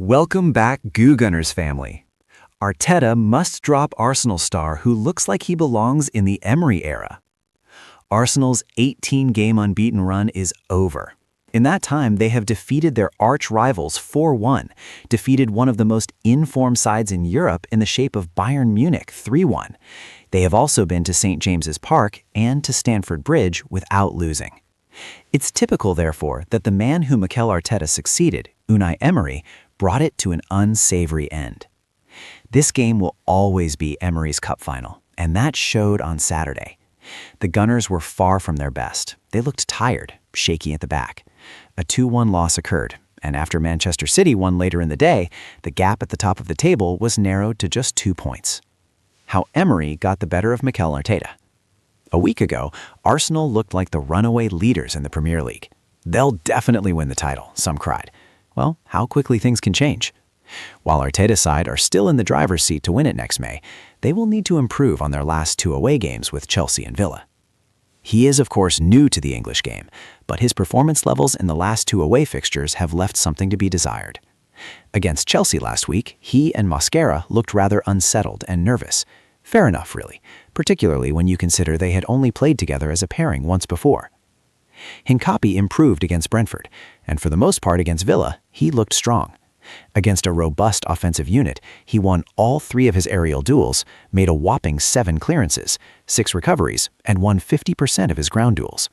Welcome back, Goo Gunners family. Arteta must drop Arsenal star who looks like he belongs in the Emery era. Arsenal's 18-game unbeaten run is over. In that time, they have defeated their arch-rivals 4-1, defeated one of the most in-form sides in Europe in the shape of Bayern Munich 3-1. They have also been to St. James's Park and to Stamford Bridge without losing. It's typical, therefore, that the man who Mikel Arteta succeeded, Unai Emery, brought it to an unsavory end. This game will always be Emery's cup final, and that showed on Saturday. The Gunners were far from their best. They looked tired, shaky at the back. A 2-1 loss occurred, and after Manchester City won later in the day, the gap at the top of the table was narrowed to just 2 points. How Emery got the better of Mikel Arteta. A week ago, Arsenal looked like the runaway leaders in the Premier League. They'll definitely win the title, some cried. Well, how quickly things can change. While Arteta's side are still in the driver's seat to win it next May, they will need to improve on their last 2 away games with Chelsea and Villa. He is, of course, new to the English game, but his performance levels in the last 2 away fixtures have left something to be desired. Against Chelsea last week, he and Mosquera looked rather unsettled and nervous. Fair enough, really, particularly when you consider they had only played together as a pairing once before. Hincapi improved against Brentford, and for the most part against Villa, he looked strong. Against a robust offensive unit, he won all 3 of his aerial duels, made a whopping 7 clearances, 6 recoveries, and won 50% of his ground duels.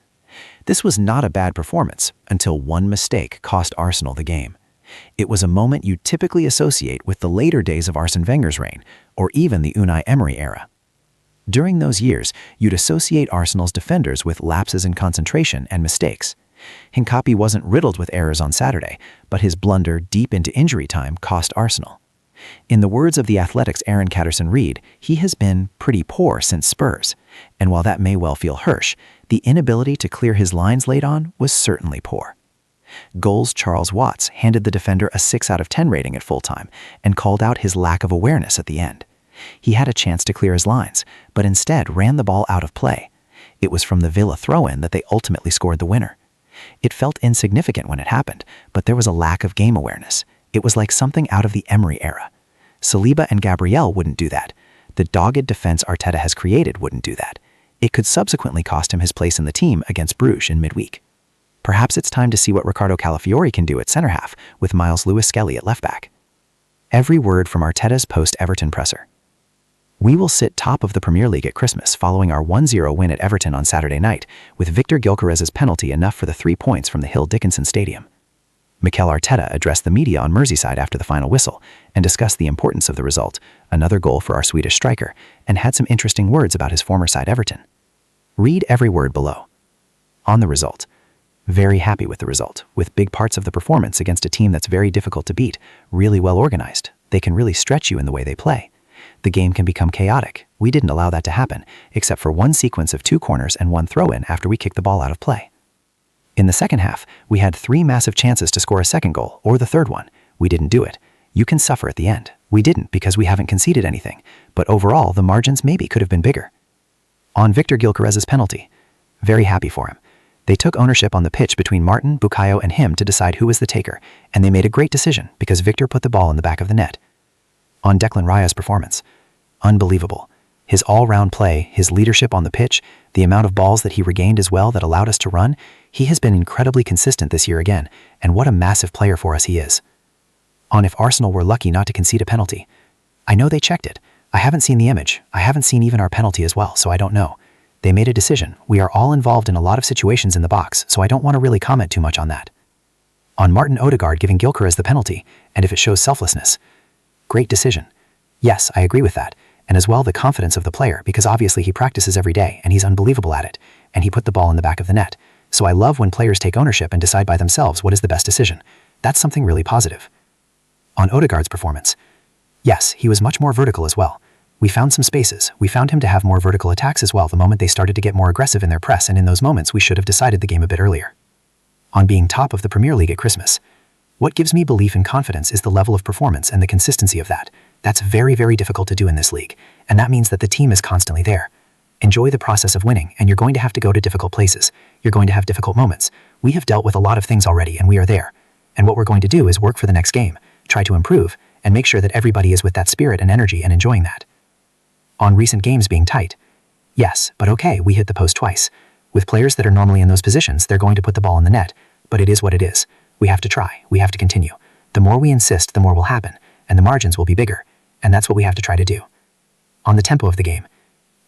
This was not a bad performance until one mistake cost Arsenal the game. It was a moment you typically associate with the later days of Arsene Wenger's reign, or even the Unai Emery era. During those years, you'd associate Arsenal's defenders with lapses in concentration and mistakes. Hincapi wasn't riddled with errors on Saturday, but his blunder deep into injury time cost Arsenal. In the words of The Athletic's Aaron Catterson-Reed, he has been pretty poor since Spurs, and while that may well feel harsh, the inability to clear his lines late on was certainly poor. Goals Charles Watts handed the defender a 6 out of 10 rating at full-time and called out his lack of awareness at the end. He had a chance to clear his lines, but instead ran the ball out of play. It was from the Villa throw-in that they ultimately scored the winner. It felt insignificant when it happened, but there was a lack of game awareness. It was like something out of the Emery era. Saliba and Gabriel wouldn't do that. The dogged defense Arteta has created wouldn't do that. It could subsequently cost him his place in the team against Bruges in midweek. Perhaps it's time to see what Ricardo Calafiori can do at centre-half with Miles Lewis-Skelly at left-back. Every word from Arteta's post-Everton presser. We will sit top of the Premier League at Christmas following our 1-0 win at Everton on Saturday night, with Victor Gyökeres's penalty enough for the 3 points from the Hill Dickinson Stadium. Mikel Arteta addressed the media on Merseyside after the final whistle and discussed the importance of the result, another goal for our Swedish striker, and had some interesting words about his former side Everton. Read every word below. On the result. Very happy with the result, with big parts of the performance against a team that's very difficult to beat, really well organized. They can really stretch you in the way they play. The game can become chaotic. We didn't allow that to happen, except for one sequence of 2 corners and 1 throw-in after we kicked the ball out of play. In the second half, we had 3 massive chances to score a second goal, or the third one. We didn't do it. You can suffer at the end. We didn't because we haven't conceded anything, but overall the margins maybe could have been bigger. On Victor Gyökeres's penalty. Very happy for him. They took ownership on the pitch between Martin, Bukayo, and him to decide who was the taker, and they made a great decision because Victor put the ball in the back of the net. On Declan Rice's performance. Unbelievable. His all-round play, his leadership on the pitch, the amount of balls that he regained as well that allowed us to run, he has been incredibly consistent this year again, and what a massive player for us he is. On if Arsenal were lucky not to concede a penalty. I know they checked it. I haven't seen the image. I haven't seen even our penalty as well, so I don't know. They made a decision. We are all involved in a lot of situations in the box, so I don't want to really comment too much on that. On Martin Odegaard giving Gyökeres the penalty, and if it shows selflessness. Great decision. Yes, I agree with that. And as well the confidence of the player, because obviously he practices every day and he's unbelievable at it, and he put the ball in the back of the net. So I love when players take ownership and decide by themselves what is the best decision. That's something really positive. On Odegaard's performance. Yes, he was much more vertical as well. We found some spaces. We found him to have more vertical attacks as well the moment they started to get more aggressive in their press, and in those moments we should have decided the game a bit earlier. On being top of the Premier League at Christmas. What gives me belief and confidence is the level of performance and the consistency of that. That's very, very difficult to do in this league, and that means that the team is constantly there. Enjoy the process of winning, and you're going to have to go to difficult places. You're going to have difficult moments. We have dealt with a lot of things already, and we are there. And what we're going to do is work for the next game. try to improve, and make sure that everybody is with that spirit and energy and enjoying that. On recent games being tight. Yes, but okay, we hit the post twice. With players that are normally in those positions, they're going to put the ball in the net, but it is what it is. We have to try, we have to continue. The more we insist, the more will happen, and the margins will be bigger, and that's what we have to try to do. On the tempo of the game.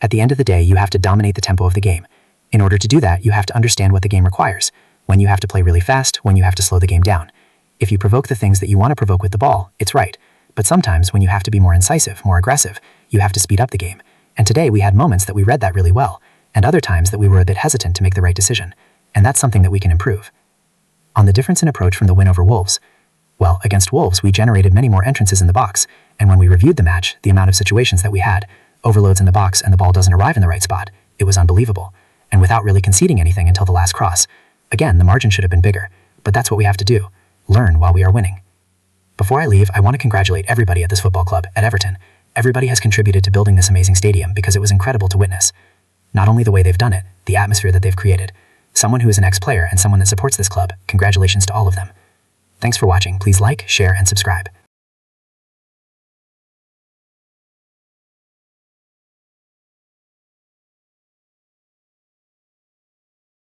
At the end of the day, you have to dominate the tempo of the game. In order to do that, you have to understand what the game requires, when you have to play really fast, when you have to slow the game down. If you provoke the things that you want to provoke with the ball, it's right. But sometimes when you have to be more incisive, more aggressive, you have to speed up the game. And today we had moments that we read that really well, and other times that we were a bit hesitant to make the right decision. And that's something that we can improve. On the difference in approach from the win over Wolves. Well, against Wolves, we generated many more entrances in the box, and when we reviewed the match, the amount of situations that we had, overloads in the box and the ball doesn't arrive in the right spot, it was unbelievable. And without really conceding anything until the last cross. Again, the margin should have been bigger, but that's what we have to do. Learn while we are winning. Before I leave, I want to congratulate everybody at this football club, at Everton. Everybody has contributed to building this amazing stadium because it was incredible to witness. Not only the way they've done it, the atmosphere that they've created. Someone who is an ex-player and someone that supports this club, congratulations to all of them. Thanks for watching. Please like, share, and subscribe.